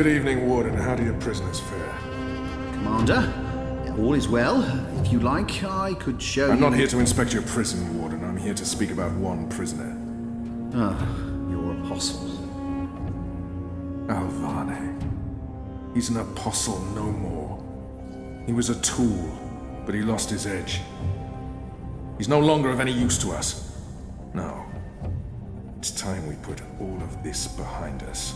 Good evening, Warden. How do your prisoners fare? Commander, all is well. If you like, I could show you... I'm not here to inspect your prison, Warden. I'm here to speak about one prisoner. Ah, your apostle. Alvane. He's an apostle no more. He was a tool, but he lost his edge. He's no longer of any use to us. No. It's time we put all of this behind us.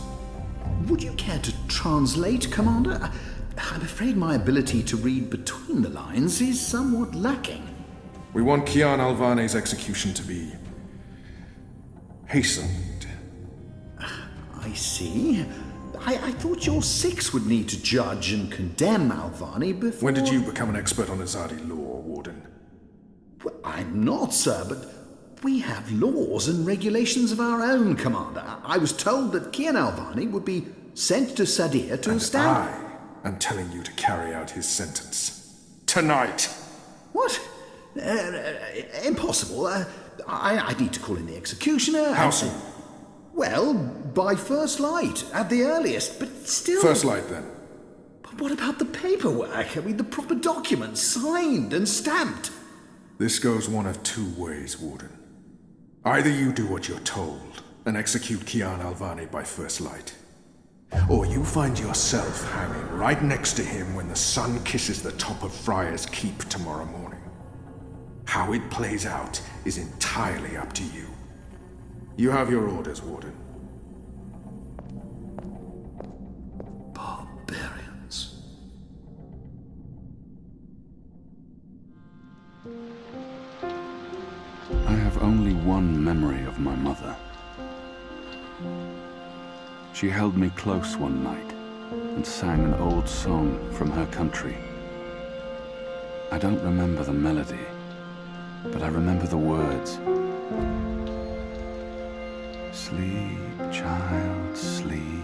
Would you care to translate, Commander? I'm afraid my ability to read between the lines is somewhat lacking. We want Kian Alvane's execution to be... hastened. I see. I thought your six would need to judge and condemn Alvane before... When did you become an expert on Azadi law, Warden? Well, I'm not, sir, but we have laws and regulations of our own, Commander. I was told that Kian Alvane would be sent to Sadir to stand... I am telling you to carry out his sentence. Tonight! What? Impossible. I need to call in the executioner. How soon? Well, by first light, at the earliest, but still... First light, then. But what about the paperwork? I mean, the proper documents, signed and stamped. This goes one of two ways, Warden. Either you do what you're told, and execute Kian Alvane by first light. Or you find yourself hanging right next to him when the sun kisses the top of Friar's Keep tomorrow morning. How it plays out is entirely up to you. You have your orders, Warden. Barbarians. I have only one memory of my mother. She held me close one night and sang an old song from her country. I don't remember the melody, but I remember the words. Sleep, child, sleep.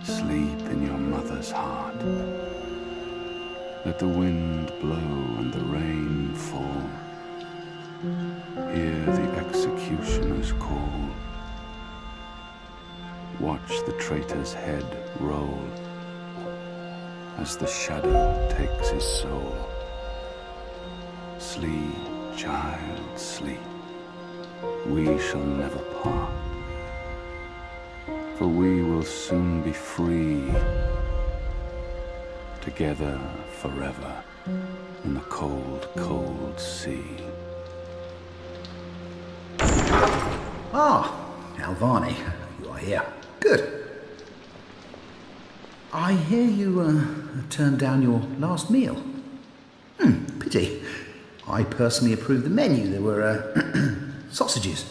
Sleep in your mother's heart. Let the wind blow and the rain fall. Hear the executioner's call. Watch the traitor's head roll as the shadow takes his soul. Sleep, child, sleep. We shall never part, for we will soon be free, together forever in the cold, cold sea. Ah, Alvane, you are here. Good. I hear you turned down your last meal. Pity. I personally approved the menu. There were sausages.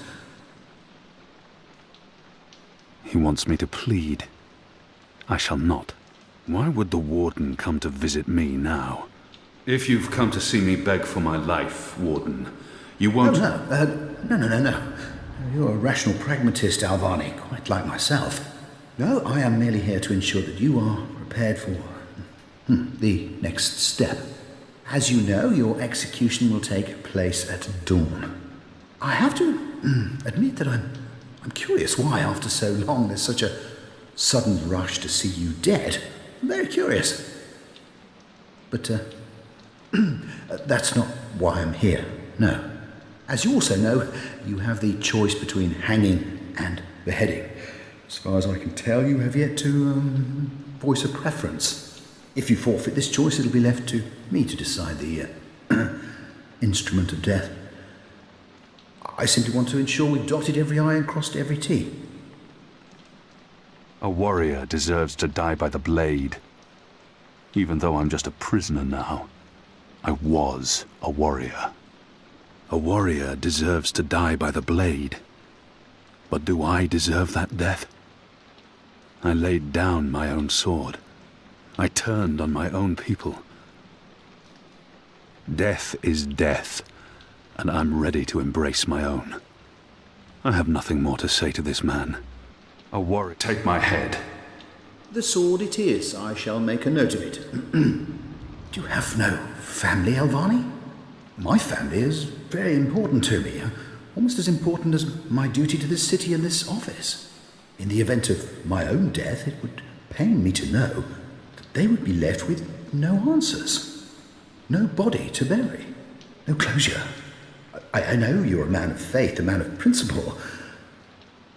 He wants me to plead. I shall not. Why would the warden come to visit me now? If you've come to see me beg for my life, Warden, you won't... No. You're a rational pragmatist, Alvane, quite like myself. No, I am merely here to ensure that you are prepared for the next step. As you know, your execution will take place at dawn. I have to admit that I'm curious why, after so long, there's such a sudden rush to see you dead. I'm very curious. But that's not why I'm here, no. As you also know, you have the choice between hanging and beheading. As far as I can tell, you have yet to voice a preference. If you forfeit this choice, it'll be left to me to decide the instrument of death. I simply want to ensure we've dotted every I and crossed every T. A warrior deserves to die by the blade. Even though I'm just a prisoner now, I was a warrior. A warrior deserves to die by the blade. But do I deserve that death? I laid down my own sword. I turned on my own people. Death is death, and I'm ready to embrace my own. I have nothing more to say to this man. A warrior... Take my head. The sword it is. I shall make a note of it. Do you have no family, Alvane? My family is very important to me. Almost as important as my duty to this city and this office. In the event of my own death, it would pain me to know that they would be left with no answers, no body to bury, no closure. I know you're a man of faith, a man of principle.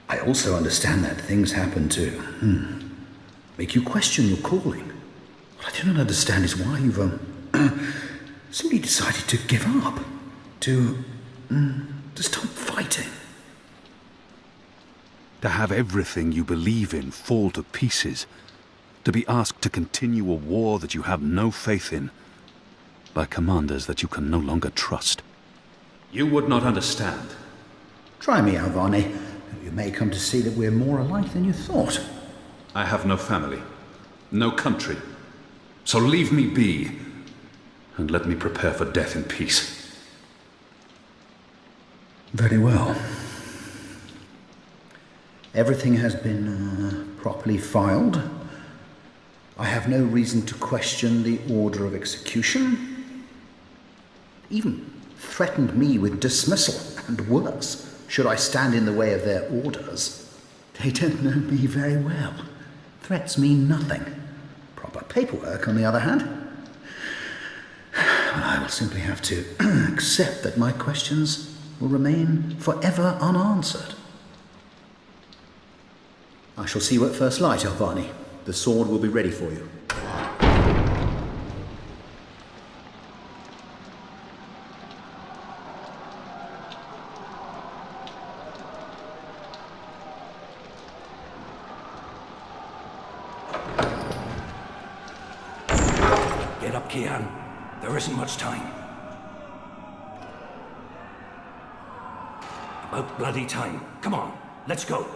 I also understand that things happen to make you question your calling. What I do not understand is why you've simply decided to give up, to stop fighting. To have everything you believe in fall to pieces. To be asked to continue a war that you have no faith in by commanders that you can no longer trust. You would not understand. Try me, Alvani. You may come to see that we're more alike than you thought. I have no family, no country. So leave me be, and let me prepare for death in peace. Very well. Everything has been properly filed. I have no reason to question the order of execution. Even threatened me with dismissal, and worse, should I stand in the way of their orders. They don't know me very well. Threats mean nothing. Proper paperwork, on the other hand. I will simply have to accept that my questions will remain forever unanswered. I shall see you at first light, Alvani. The sword will be ready for you. Get up, Kian. There isn't much time. About bloody time. Come on, let's go.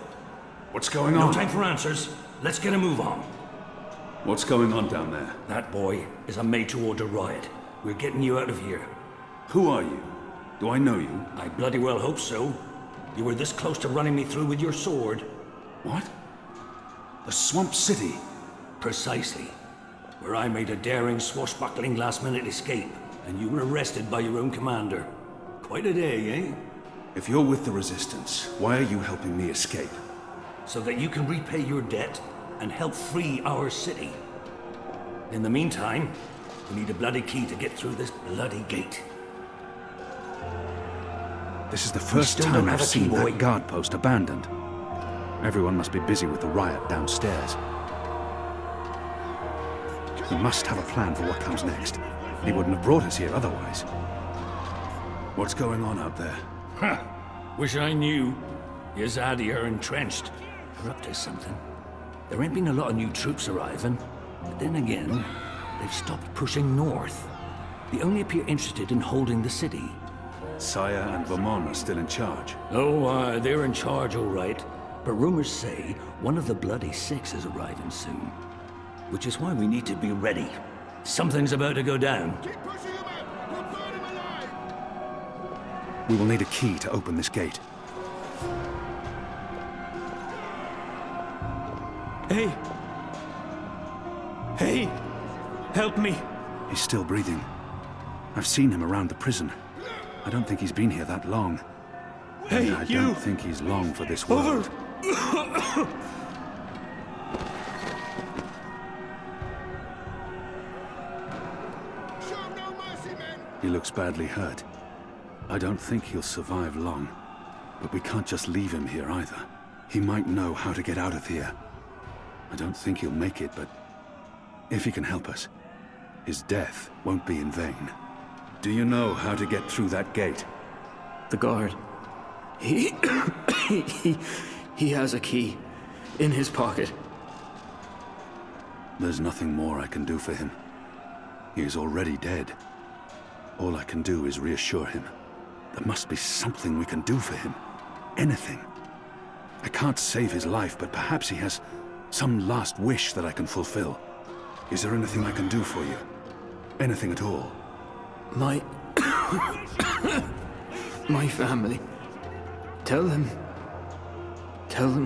What's going on? No time for answers. Let's get a move on. What's going on down there? That boy is a made-to-order riot. We're getting you out of here. Who are you? Do I know you? I bloody well hope so. You were this close to running me through with your sword. What? The Swamp City? Precisely. Where I made a daring, swashbuckling last-minute escape, and you were arrested by your own commander. Quite a day, eh? If you're with the Resistance, why are you helping me escape? So that you can repay your debt and help free our city. In the meantime, we need a bloody key to get through this bloody gate. This is the first still time don't I've have a seen key, boy. that guard post abandoned. Everyone must be busy with the riot downstairs. He must have a plan for what comes next. He wouldn't have brought us here otherwise. What's going on out there? Huh. Wish I knew. Yazadi are entrenched. They're up to something. There ain't been a lot of new troops arriving. But then again, they've stopped pushing north. They only appear interested in holding the city. Saya and Vermont are still in charge. Oh, they're in charge, all right. But rumors say one of the Bloody Six is arriving soon. Which is why we need to be ready. Something's about to go down. Keep pushing him up! We'll burn him alive! We will need a key to open this gate. Hey! Hey! Help me! He's still breathing. I've seen him around the prison. I don't think he's been here that long. Hey, And I you! don't think he's long for this world. Over! Show no mercy, men! He looks badly hurt. I don't think he'll survive long. But we can't just leave him here either. He might know how to get out of here. I don't think he'll make it, but if he can help us, his death won't be in vain. Do you know how to get through that gate? The guard. He... he has a key in his pocket. There's nothing more I can do for him. He is already dead. All I can do is reassure him. There must be something we can do for him. Anything. I can't save his life, but perhaps he has some last wish that I can fulfill. Is there anything I can do for you? Anything at all? My... my family. Tell them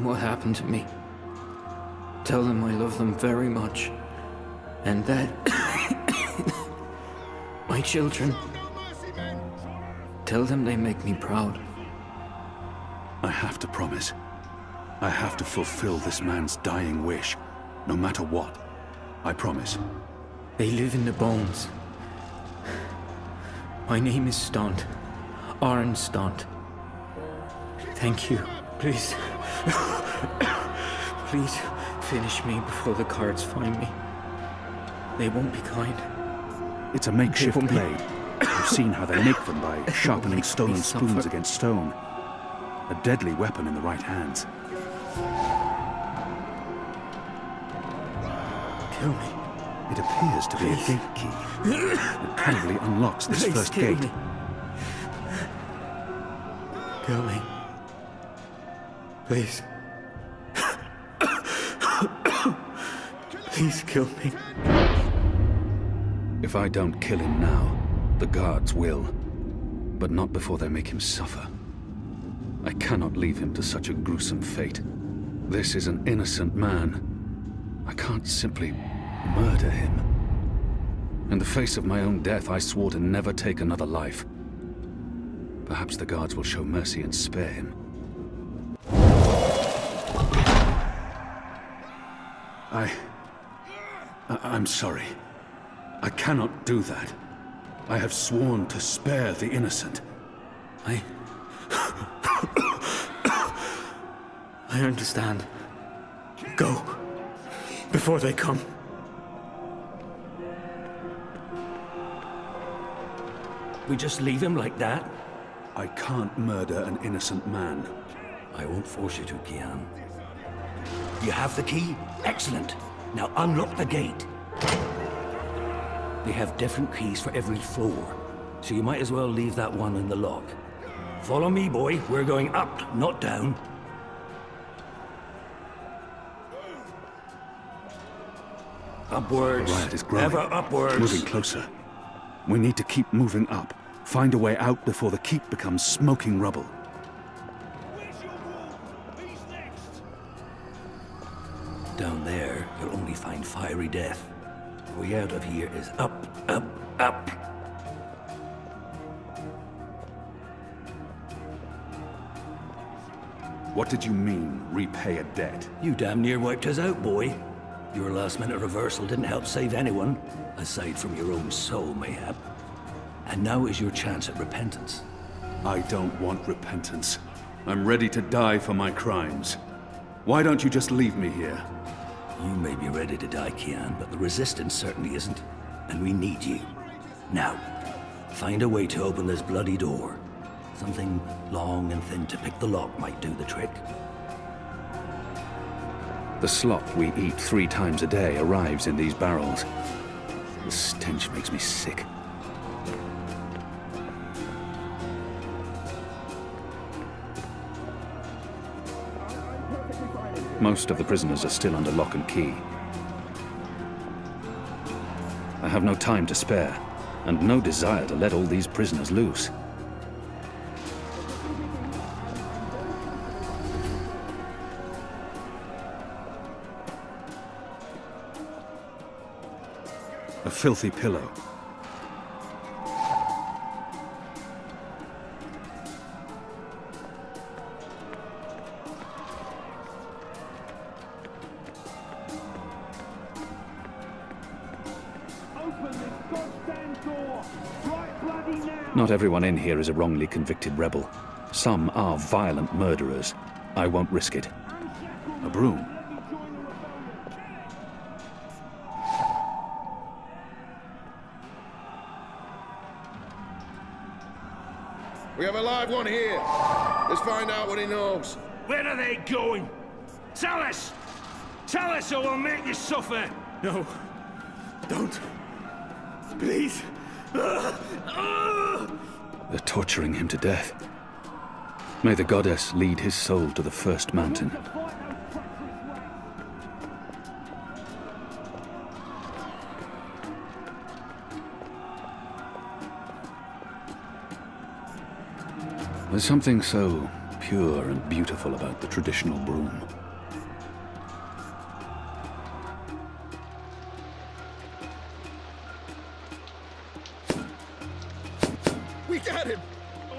what happened to me. Tell them I love them very much. And that... my children. No mercy, men! Tell them they make me proud. I have to promise. I have to fulfill this man's dying wish. No matter what. I promise. They live in the bones. My name is Stunt. Aaron Stunt. Thank you. Please. Please finish me before the cards find me. They won't be kind. It's a makeshift won't be- blade. I've seen how they make them by sharpening make stolen me spoons suffer. against stone. A deadly weapon in the right hands. Kill me. It appears to be a gate key. It probably unlocks this Please first kill gate. me. Kill me. Please. Please kill me. If I don't kill him now, the guards will. But not before they make him suffer. I cannot leave him to such a gruesome fate. This is an innocent man. I can't simply murder him. In the face of my own death, I swore to never take another life. Perhaps the guards will show mercy and spare him. I'm sorry. I cannot do that. I have sworn to spare the innocent. I understand. Go. Before they come. We just leave him like that? I can't murder an innocent man. I won't force you to, Kian. You have the key? Excellent. Now unlock the gate. They have different keys for every floor, so you might as well leave that one in the lock. Follow me, boy. We're going up, not down. Upwards. The riot is growing. Ever upwards. Moving closer. We need to keep moving up. Find a way out before the keep becomes smoking rubble. Where's your wall? He's next. Down there, you'll only find fiery death. The way out of here is up, up, up. What did you mean, repay a debt? You damn near wiped us out, boy. Your last-minute reversal didn't help save anyone, aside from your own soul, mayhap. And now is your chance at repentance. I don't want repentance. I'm ready to die for my crimes. Why don't you just leave me here? You may be ready to die, Kian, but the Resistance certainly isn't. And we need you. Now, find a way to open this bloody door. Something long and thin to pick the lock might do the trick. The slop we eat 3 times a day arrives in these barrels. The stench makes me sick. Most of the prisoners are still under lock and key. I have no time to spare, and no desire to let all these prisoners loose. A filthy pillow. Open this goddamn door. Right bloody now. Not everyone in here is a wrongly convicted rebel. Some are violent murderers. I won't risk it. A broom. We have a live one here. Let's find out what he knows. Where are they going? Tell us! Tell us or we'll make you suffer! No. Don't. Please. They're torturing him to death. May the goddess lead his soul to the first mountain. There's something so pure and beautiful about the traditional broom. We got him.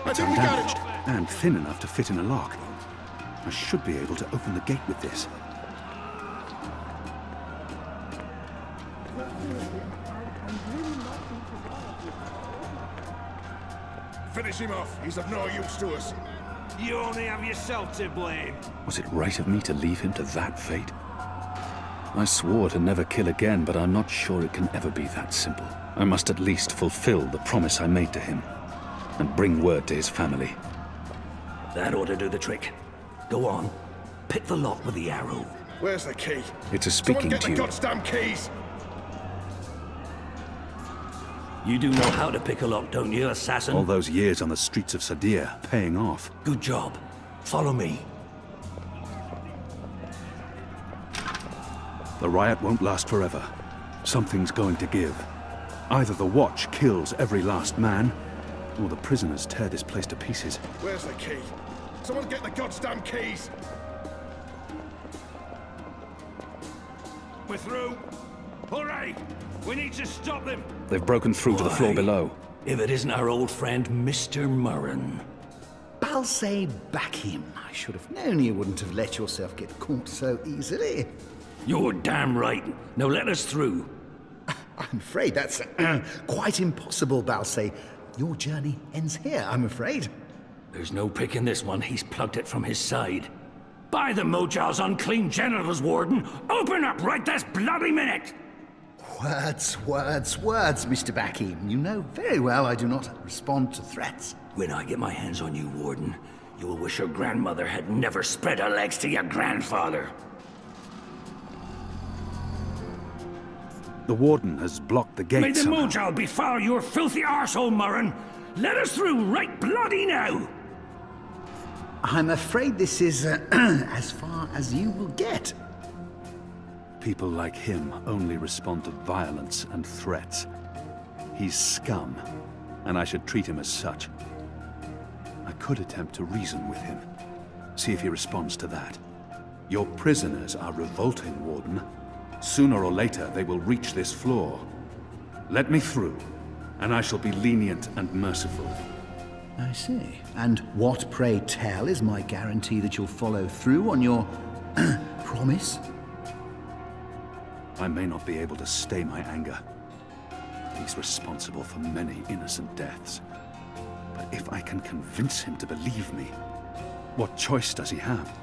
I think we got Undamaged him. and thin enough to fit in a lock. I should be able to open the gate with this. Finish him off. He's of no use to us. You only have yourself to blame. Was it right of me to leave him to that fate? I swore to never kill again, but I'm not sure it can ever be that simple. I must at least fulfill the promise I made to him, and bring word to his family. That ought to do the trick. Go on. Pick the lock with the arrow. Where's the key? It's a Someone speaking get the tube. goddamn keys! You do know how to pick a lock, don't you, assassin? All those years on the streets of Sadir, paying off. Good job. Follow me. The riot won't last forever. Something's going to give. Either the Watch kills every last man, or the prisoners tear this place to pieces. Where's the key? Someone get the goddamn keys! We're through. Hooray! We need to stop them. They've broken through to the floor Why, below. If it isn't our old friend, Mr. Murren. Balse back him. I should have known you wouldn't have let yourself get caught so easily. You're damn right. Now let us through. I'm afraid that's quite impossible, Balse. Your journey ends here, I'm afraid. There's no picking this one. He's plugged it from his side. By the Mojal's unclean genitals, Warden! Open up right this bloody minute! Words, Mr. Bakim. You know very well I do not respond to threats. When I get my hands on you, Warden, you will wish your grandmother had never spread her legs to your grandfather. The Warden has blocked the gate May the somehow. Mojal befoul your filthy arsehole, Murren! Let us through right bloody now! I'm afraid this is as far as you will get. People like him only respond to violence and threats. He's scum, and I should treat him as such. I could attempt to reason with him, see if he responds to that. Your prisoners are revolting, Warden. Sooner or later, they will reach this floor. Let me through, and I shall be lenient and merciful. I see. And what, pray tell, is my guarantee that you'll follow through on your promise? I may not be able to stay my anger. He's responsible for many innocent deaths. But if I can convince him to believe me, what choice does he have?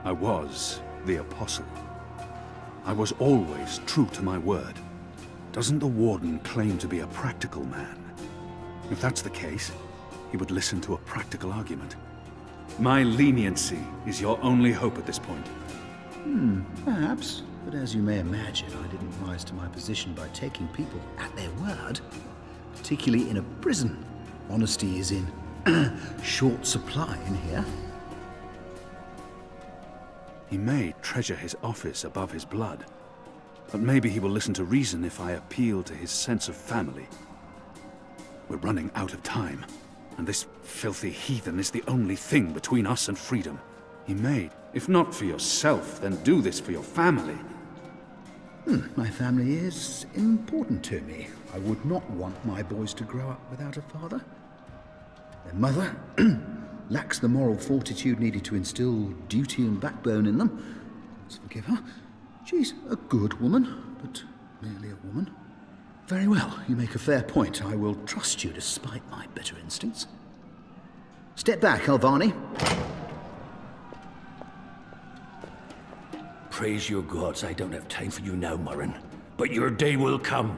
I was the Apostle. I was always true to my word. Doesn't the Warden claim to be a practical man? If that's the case, he would listen to a practical argument. My leniency is your only hope at this point. Perhaps. But as you may imagine, I didn't rise to my position by taking people at their word. Particularly in a prison. Honesty is in short supply in here. He may treasure his office above his blood, but maybe he will listen to reason if I appeal to his sense of family. We're running out of time, and this filthy heathen is the only thing between us and freedom. He may, if not for yourself, then do this for your family. My family is important to me. I would not want my boys to grow up without a father. Their mother lacks the moral fortitude needed to instill duty and backbone in them. Let's forgive her. She's a good woman, but merely a woman. Very well, you make a fair point. I will trust you despite my better instincts. Step back, Alvani. Praise your gods, I don't have time for you now, Murren. But your day will come.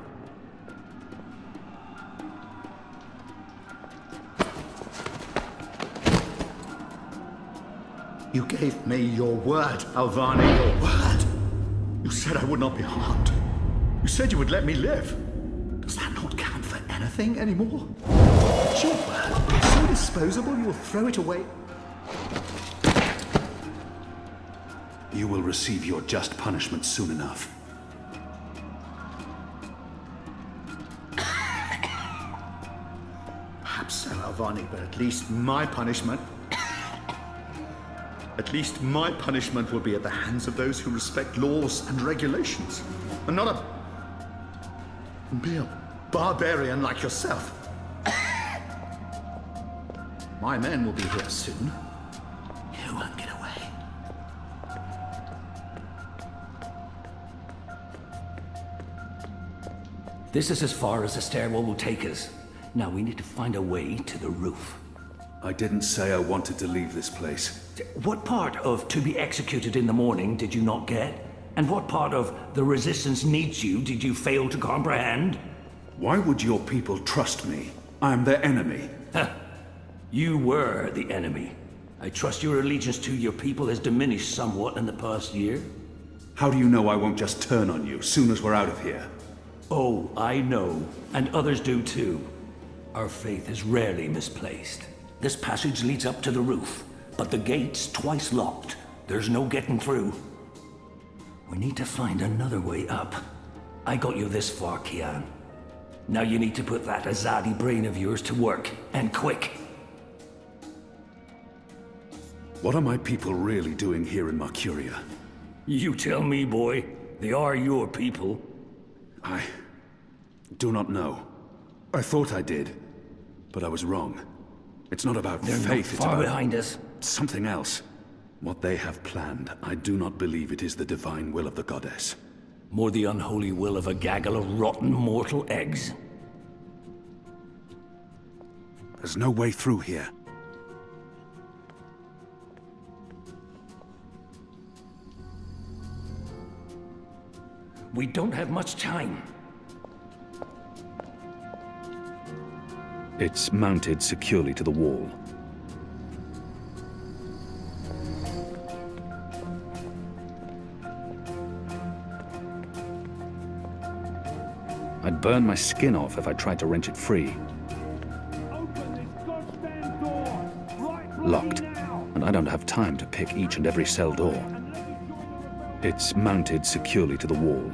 You gave me your word, Alvani, your word. You said I would not be harmed. You said you would let me live. Does that not count for anything anymore? It's your word. It's so disposable you'll throw it away. You will receive your just punishment soon enough. Perhaps so, Alvani, but at least my punishment... At least my punishment will be at the hands of those who respect laws and regulations, and not be a barbarian like yourself. My men will be here soon. You won't get away. This is as far as the stairwell will take us. Now we need to find a way to the roof. I didn't say I wanted to leave this place. What part of to be executed in the morning did you not get? And what part of the resistance needs you did you fail to comprehend? Why would your people trust me? I am their enemy. You were the enemy. I trust your allegiance to your people has diminished somewhat in the past year. How do you know I won't just turn on you soon as we're out of here? Oh, I know. And others do too. Our faith is rarely misplaced. This passage leads up to the roof, but the gate's twice locked. There's no getting through. We need to find another way up. I got you this far, Kian. Now you need to put that Azadi brain of yours to work, and quick. What are my people really doing here in Mercuria? You tell me, boy. They are your people. I do not know. I thought I did, but I was wrong. It's not about They're faith, not it's far about behind us. something else. What they have planned, I do not believe it is the divine will of the goddess. More the unholy will of a gaggle of rotten mortal eggs. There's no way through here. We don't have much time. It's mounted securely to the wall. I'd burn my skin off if I tried to wrench it free. Open this goddamn door! Right bloody Locked, now! and I don't have time to pick each and every cell door. It's mounted securely to the wall.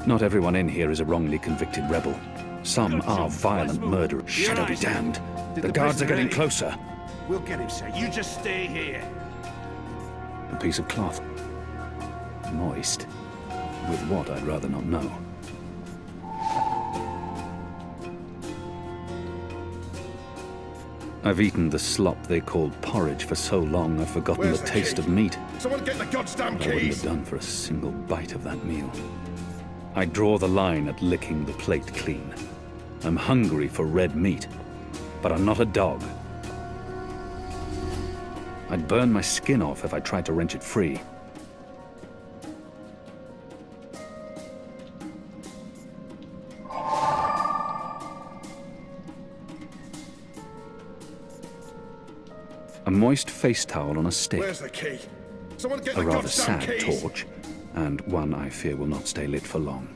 Not everyone in here is a wrongly convicted rebel. Some are violent murderers. Shadow be damned. The guards are getting closer. We'll get him, sir. You just stay here. A piece of cloth. Moist. With what, I'd rather not know. I've eaten the slop they called porridge for so long I've forgotten Where's the the taste key? of meat. Someone get the goddamn I wouldn't keys! have done for a single bite of that meal. I draw the line at licking the plate clean. I'm hungry for red meat, but I'm not a dog. I'd burn my skin off if I tried to wrench it free. A moist face towel on a stick. Where's the key? Someone get A the rather goddamn sad keys! torch, and one I fear will not stay lit for long.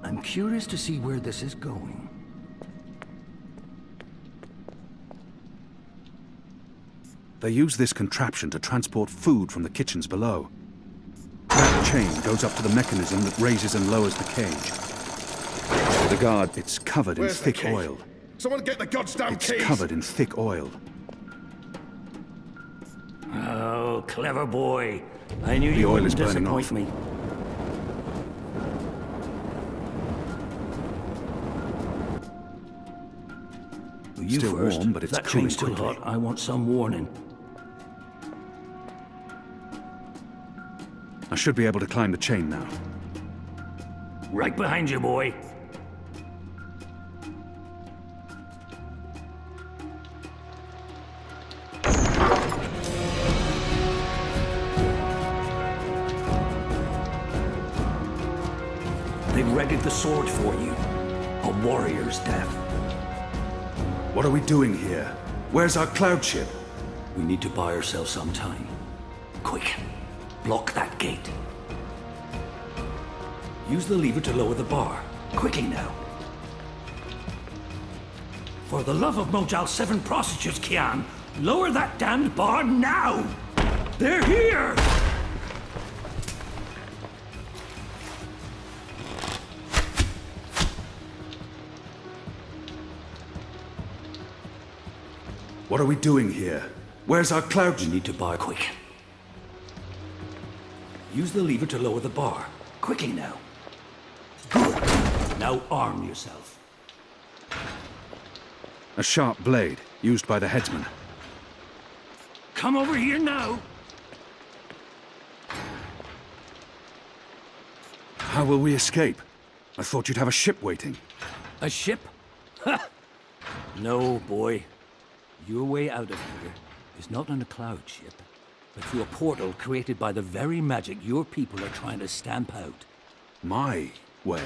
I'm curious to see where this is going. They use this contraption to transport food from the kitchens below. That chain goes up to the mechanism that raises and lowers the cage. The guard, it's covered in Where's the thick key? oil. Someone get the goddamn It's keys! covered in thick oil. Oh, clever boy. I knew The you oil wouldn't is burning disappoint off. me. You Still first. warm, but If it's that cooling chain's still quickly. hot, I want some warning. I should be able to climb the chain now. Right behind you, boy. They've readied the sword for you. A warrior's death. What are we doing here? Where's our cloud ship? We need to buy ourselves some time. Quick, block that gate. Use the lever to lower the bar. Quickly now. For the love of Mojal 7 prostitutes, Kian, lower that damned bar now! They're here! What are we doing here? Where's our cloud You ship? need to buy quick. Use the lever to lower the bar. Quickly now. Good. Now arm yourself. A sharp blade, used by the headsman. Come over here now. How will we escape? I thought you'd have a ship waiting. A ship? Ha! No, boy. Your way out of here is not on a cloud ship, but through a portal created by the very magic your people are trying to stamp out. My way?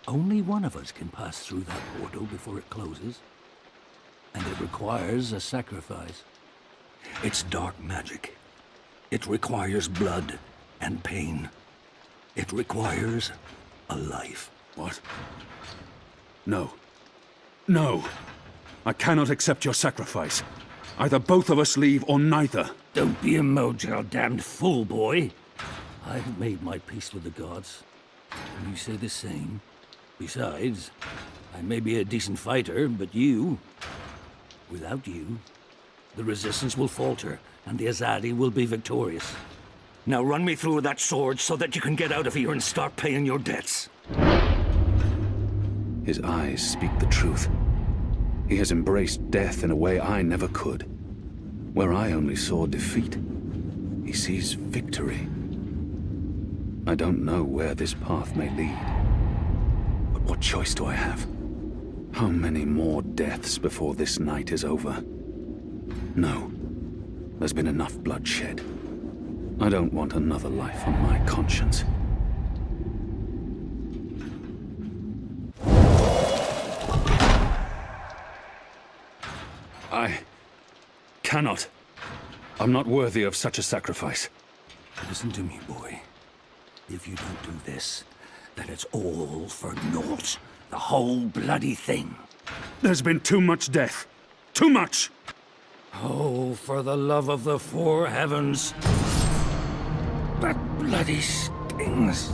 Only one of us can pass through that portal before it closes. And it requires a sacrifice. It's dark magic. It requires blood and pain. It requires a life. What? No. No! I cannot accept your sacrifice. Either both of us leave or neither. Don't be a mojo damned fool, boy. I've made my peace with the gods. And you say the same. Besides, I may be a decent fighter, but you... Without you, the resistance will falter, and the Azadi will be victorious. Now run me through that sword so that you can get out of here and start paying your debts. His eyes speak the truth. He has embraced death in a way I never could. Where I only saw defeat, he sees victory. I don't know where this path may lead. But what choice do I have? How many more deaths before this night is over? No. There's been enough bloodshed. I don't want another life on my conscience. I cannot. I'm not worthy of such a sacrifice. Listen to me, boy. If you don't do this, then it's all for naught. The whole bloody thing. There's been too much death. Too much! Oh, for the love of the four heavens. That bloody stings.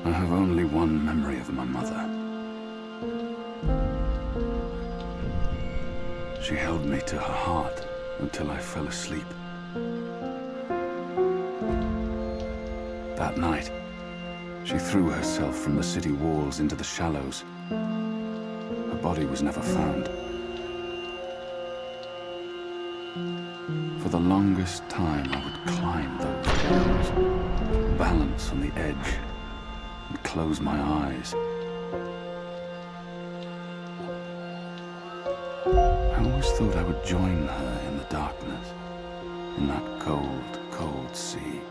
I have only one memory of my mother. She held me to her heart until I fell asleep. That night, she threw herself from the city walls into the shallows. Her body was never found. For the longest time, I would climb those hills, balance on the edge, and close my eyes. I always thought I would join her in the darkness, in that cold, cold sea.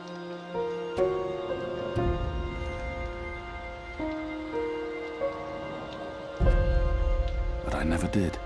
But I never did.